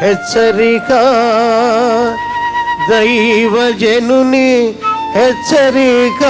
హెచ్చరిక, దైవజనుని హెచ్చరిక.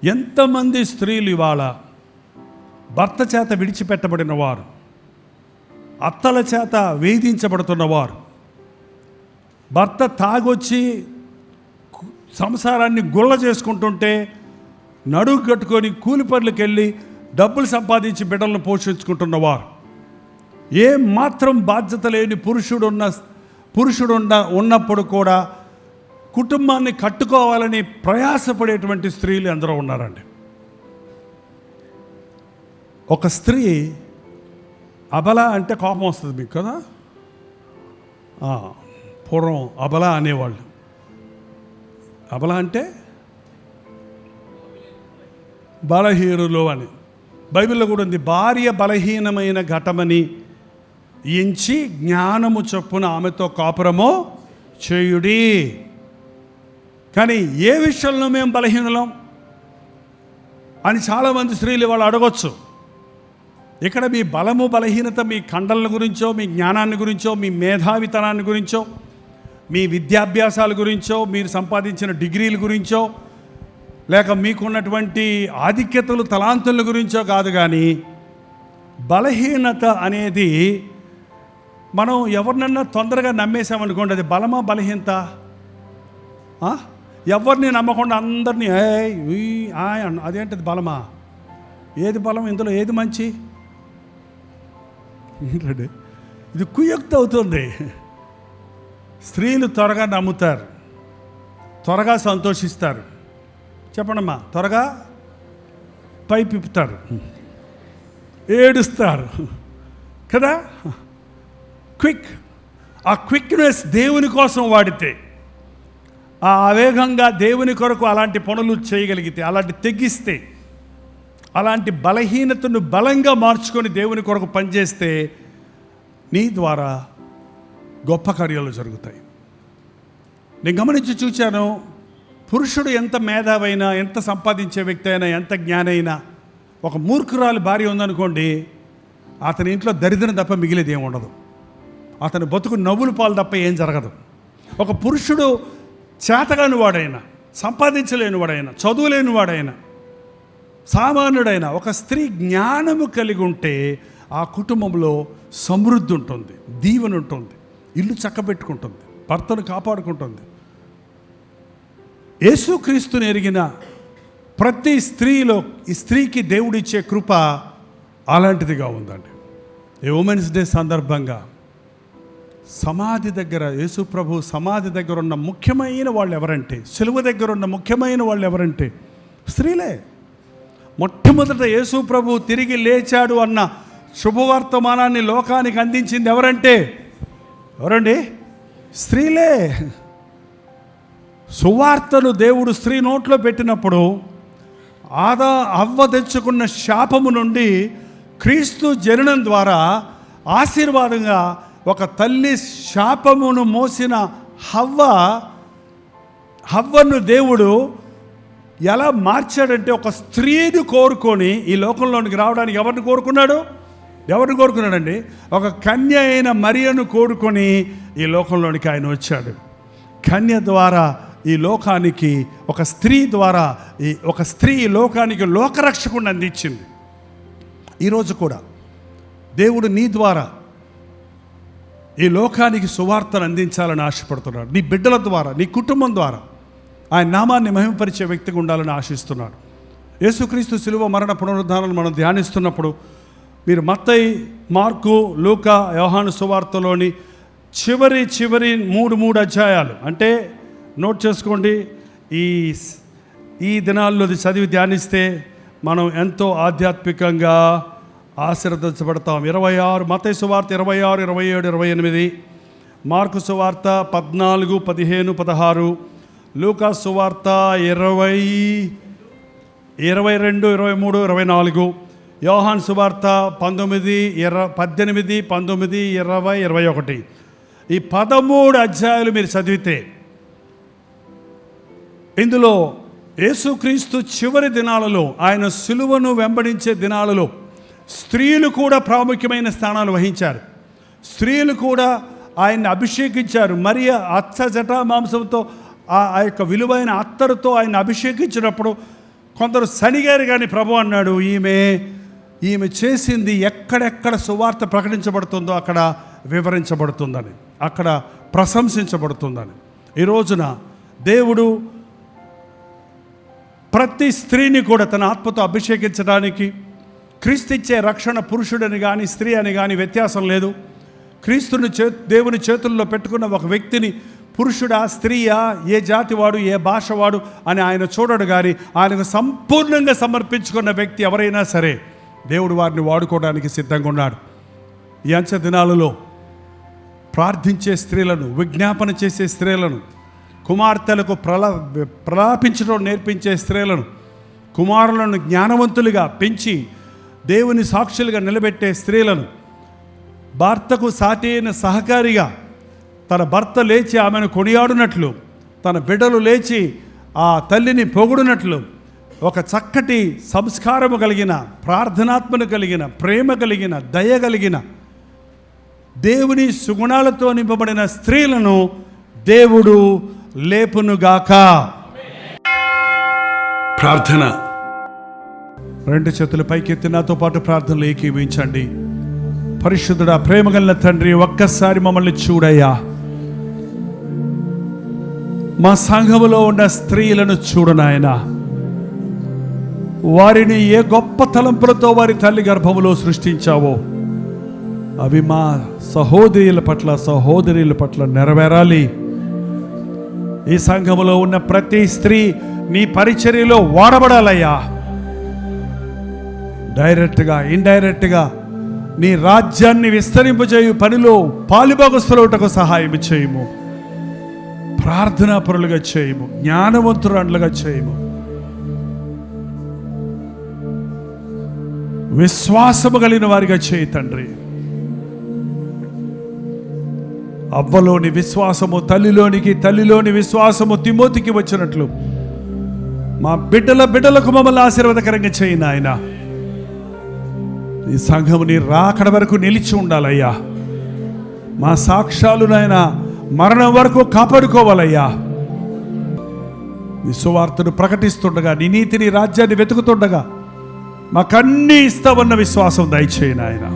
ఎంతమంది స్త్రీలు ఇవాళ భర్త చేత విడిచిపెట్టబడిన వారు, అత్తల చేత వేధించబడుతున్నవారు, భర్త తాగొచ్చి సంసారాన్ని గుల్ల చేసుకుంటుంటే నడుగు కట్టుకొని కూలి పనులకు వెళ్ళి డబ్బులు సంపాదించి బిడ్డలను పోషించుకుంటున్నవారు, ఏ మాత్రం బాధ్యత లేని పురుషుడు ఉన్నప్పుడు కూడా కుటుంబాన్ని కట్టుకోవాలని ప్రయాసపడేటువంటి స్త్రీలు ఎందరో ఉన్నారండి. ఒక స్త్రీ అబల అంటే కోపం వస్తుంది మీకు కదా. పూర్వం అబల అనేవాళ్ళు. అబల అంటే బలహీనులు అని బైబిల్లో కూడా ఉంది. భార్య బలహీనమైన ఘటమని ఎంచి జ్ఞానము చొప్పున ఆమెతో కాపురమో చేయుడి. కానీ ఏ విషయంలో మేము బలహీనులం అని చాలామంది స్త్రీలు వాళ్ళు అడగొచ్చు. ఇక్కడ మీ బలము బలహీనత మీ కండల గురించో, మీ జ్ఞానాన్ని గురించో, మీ మేధావితనాన్ని గురించో, మీ విద్యాభ్యాసాల గురించో, మీరు సంపాదించిన డిగ్రీల గురించో, లేక మీకున్నటువంటి ఆధిక్యతలు తలాంతుల గురించో కాదు. కానీ బలహీనత అనేది మనం ఎవరినన్నా తొందరగా నమ్మేసామనుకోండి, అది బలమా బలహీనత? ఎవరిని నమ్మకుండా అందరినీ అదేంటది బలమా? ఏది బలం? ఇందులో ఏది మంచి? ఇది కుయుక్తి అవుతుంది. స్త్రీలు త్వరగా నమ్ముతారు, త్వరగా సంతోషిస్తారు. చెప్పండమ్మా, త్వరగా పైపిప్పుతారు, ఏడుస్తారు కదా. ఆ క్విక్నెస్ దేవుని కోసం వాడితే, ఆ ఆవేగంగా దేవుని కొరకు అలాంటి పనులు చేయగలిగితే, అలాంటి తెగిస్తే, అలాంటి బలహీనతను బలంగా మార్చుకొని దేవుని కొరకు పనిచేస్తే నీ ద్వారా గొప్ప కార్యాలు జరుగుతాయి. నేను గమనించి చూశాను, పురుషుడు ఎంత మేధావైనా, ఎంత సంపాదించే వ్యక్తి అయినా, ఎంత జ్ఞానైనా, ఒక మూర్ఖురాలు భార్య ఉందనుకోండి, అతని ఇంట్లో దరిద్రం తప్ప మిగిలేది ఏమి ఉండదు. అతని బతుకు నవ్వుల పాలు తప్ప ఏం జరగదు. ఒక పురుషుడు చేతగాని వాడైనా, సంపాదించలేని వాడైనా, చదువులేని వాడైనా, సామాన్యుడైన ఒక స్త్రీ జ్ఞానము కలిగి ఉంటే ఆ కుటుంబంలో సమృద్ధి ఉంటుంది, దీవెన ఉంటుంది, ఇల్లు చక్కబెట్టుకుంటుంది, భర్తను కాపాడుకుంటుంది. యేసుక్రీస్తుని ఎరిగిన ప్రతి స్త్రీలో ఈ స్త్రీకి దేవుడిచ్చే కృప అలాంటిదిగా ఉందండి. ఈ ఉమెన్స్ డే సందర్భంగా సమాధి దగ్గర, యేసు ప్రభు సమాధి దగ్గర ఉన్న ముఖ్యమైన వాళ్ళు ఎవరంటే, సిలువ దగ్గర ఉన్న ముఖ్యమైన వాళ్ళు ఎవరంటే స్త్రీలే. మొట్టమొదట యేసు ప్రభు తిరిగి లేచాడు అన్న శుభవర్తమానాన్ని లోకానికి అందించింది ఎవరంటే ఎవరండి? స్త్రీలే. సువార్తను దేవుడు స్త్రీ నోట్లో పెట్టినప్పుడు హవ్వ తెచ్చుకున్న శాపము నుండి క్రీస్తు జననం ద్వారా ఆశీర్వాదంగా ఒక తల్లి శాపమును మోసిన హవ్వను దేవుడు ఎలా మార్చాడంటే, ఒక స్త్రీని కోరుకొని ఈ లోకంలోనికి రావడానికి ఎవరిని కోరుకున్నాడండి? ఒక కన్య అయిన మరియను కోరుకొని ఈ లోకంలోనికి ఆయన వచ్చాడు. కన్య ద్వారా ఈ లోకానికి, ఒక స్త్రీ ద్వారా ఒక స్త్రీ ఈ లోకానికి లోకరక్షకుడిని అందించింది. ఈరోజు కూడా దేవుడు నీ ద్వారా ఈ లోకానికి సువార్తను అందించాలని ఆశపడుతున్నాడు. నీ బిడ్డల ద్వారా, నీ కుటుంబం ద్వారా ఆయన నామాన్ని మహిమపరిచే వ్యక్తిగా ఉండాలని ఆశిస్తున్నాడు. యేసుక్రీస్తు శిలువ మరణ పునరుద్ధానాలను మనం ధ్యానిస్తున్నప్పుడు మీరు మత్తయి, మార్కు, లూకా, యోహాను సువార్తలోని చివరి మూడు అధ్యాయాలు, అంటే నోట్ చేసుకోండి, ఈ దినాల్లో చదివి ధ్యానిస్తే మనం ఎంతో ఆధ్యాత్మికంగా ఆశీర్వదించబడతాం. 26 మత్తయి సువార్త 26, 27, 28, మార్కు సువార్త 14, 15, 16, లూకా సువార్త 20, 22, 23, 24, యోహాను సువార్త 19, 18, 19, 20, 21. ఈ 13 అధ్యాయాలు మీరు చదివితే ఇందులో యేసుక్రీస్తు చివరి దినాలలో, ఆయన సిలువను వెంబడించే దినాలలో స్త్రీలు కూడా ప్రాముఖ్యమైన స్థానాలు వహించారు. స్త్రీలు కూడా ఆయన్ని అభిషేకించారు. మరియ అచ్చ జటా మాంసంతో ఆ యొక్క విలువైన అత్తరుతో ఆయన అభిషేకించినప్పుడు కొందరు సనిగారు, కానీ ప్రభు అన్నాడు, ఈమె చేసింది ఎక్కడెక్కడ సువార్త ప్రకటించబడుతుందో అక్కడ వివరించబడుతుందని, అక్కడ ప్రశంసించబడుతుందని. ఈ రోజున దేవుడు ప్రతి స్త్రీని కూడా తన ఆత్మతో అభిషేకించడానికి, క్రీస్తు ఇచ్చే రక్షణ పురుషుడని కానీ స్త్రీ అని కానీ వ్యత్యాసం లేదు. క్రీస్తుని దేవుని చేతుల్లో పెట్టుకున్న ఒక వ్యక్తిని పురుషుడా స్త్రీయా, ఏ జాతి వాడు, ఏ భాష వాడు అని ఆయన చూడడు, కానీ ఆయనకు సంపూర్ణంగా సమర్పించుకున్న వ్యక్తి ఎవరైనా సరే దేవుడు వారిని వాడుకోవడానికి సిద్ధంగా ఉన్నాడు. ఈ అంచె దినాలలో ప్రార్థించే స్త్రీలను, విజ్ఞాపన చేసే స్త్రీలను, కుమార్తెలకు ప్రలాపించడం నేర్పించే స్త్రీలను, కుమారులను జ్ఞానవంతులుగా పెంచి దేవుని సాక్షులుగా నిలబెట్టే స్త్రీలను, భర్తకు సాటి అయిన సహకారిగా తన భర్త లేచి ఆమెను కొనియాడునట్లు, తన బిడ్డలు లేచి ఆ తల్లిని పొగుడునట్లు ఒక చక్కటి సంస్కారము కలిగిన, ప్రార్థనాత్మను కలిగిన, ప్రేమ కలిగిన, దయ కలిగిన, దేవుని సుగుణాలతో నింపబడిన స్త్రీలను దేవుడు లేపునుగాక. ప్రార్థన. 2 చేతులు పైకెత్తి నాతో పాటు ప్రార్థనలు ఏకీవించండి. పరిశుద్ధుడా, ప్రేమగల తండ్రి, ఒక్కసారి మమ్మల్ని చూడయ్యా. మా సంఘములో ఉన్న స్త్రీలను చూడు నాయనా. వారిని ఏ గొప్ప తలంపులతో వారి తల్లి గర్భములో సృష్టించావో అవి మా సహోదరుల పట్ల నెరవేరాలి. ఈ సంఘములో ఉన్న ప్రతి స్త్రీ నీ పరిచర్యలో వాడబడాలయ్యా. డైరెక్ట్గా, ఇండైరెక్ట్గా నీ రాజ్యాన్ని విస్తరింపజేయు పనిలో పాలుభాగస్తులవుటకు సహాయం చేయము. ప్రార్థనా పరులుగా చేయము, జ్ఞానవంతురాండ్లుగా చేయము, విశ్వాసము కలిగిన వారిగా చేయి తండ్రి. అవ్వలోని విశ్వాసము తల్లిలోని విశ్వాసము తిమోతికి వచ్చినట్లు మా బిడ్డలకు మమ్మల్ని ఆశీర్వాదకరంగా చేయి నాయన. ఈ సంఘము నీ రాకడ వరకు నిలిచి ఉండాలయ్యా. మా సాక్ష్యాలు నాయన మరణం వరకు కాపాడుకోవాలయ్యా. నీ సువార్తను ప్రకటిస్తుండగా, నీ నీతిని, రాజ్యాన్ని వెతుకుతుండగా మాకన్నీ ఇస్తావన్న విశ్వాసం దయచేయి నాయన.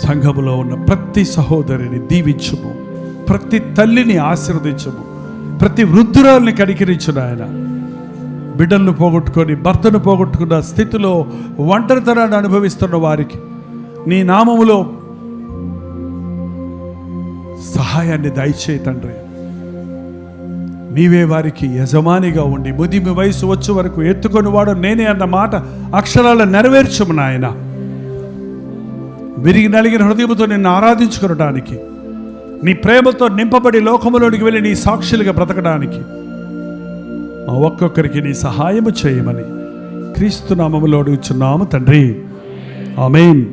సంఘములో ఉన్న ప్రతి సహోదరిని దీవించుము, ప్రతి తల్లిని ఆశీర్వదించుము, ప్రతి వృద్ధురాల్ని కనికరించు నాయన. బిడ్డలను పోగొట్టుకొని, భర్తను పోగొట్టుకున్న స్థితిలో ఒంటరితనాన్ని అనుభవిస్తున్న వారికి నీ నామములో సహాయాన్ని దయచేయి తండ్రి. నీవే వారికి యజమానిగా ఉండి ముదిమి వయసు వచ్చే వరకు ఎత్తుకొని వాడు నేనే అన్న మాట అక్షరాలను నెరవేర్చుము నాయన. విరిగి నలిగిన హృదయంతో నిన్ను ఆరాధించుకోవడానికి, నీ ప్రేమతో నింపబడి లోకములోనికి వెళ్ళి నీ సాక్షులుగా బ్రతకడానికి మా ఒక్కొక్కరికి నీ సహాయము చేయమని క్రీస్తు నామములో అడుగుచున్నాము తండ్రి. ఆమేన్.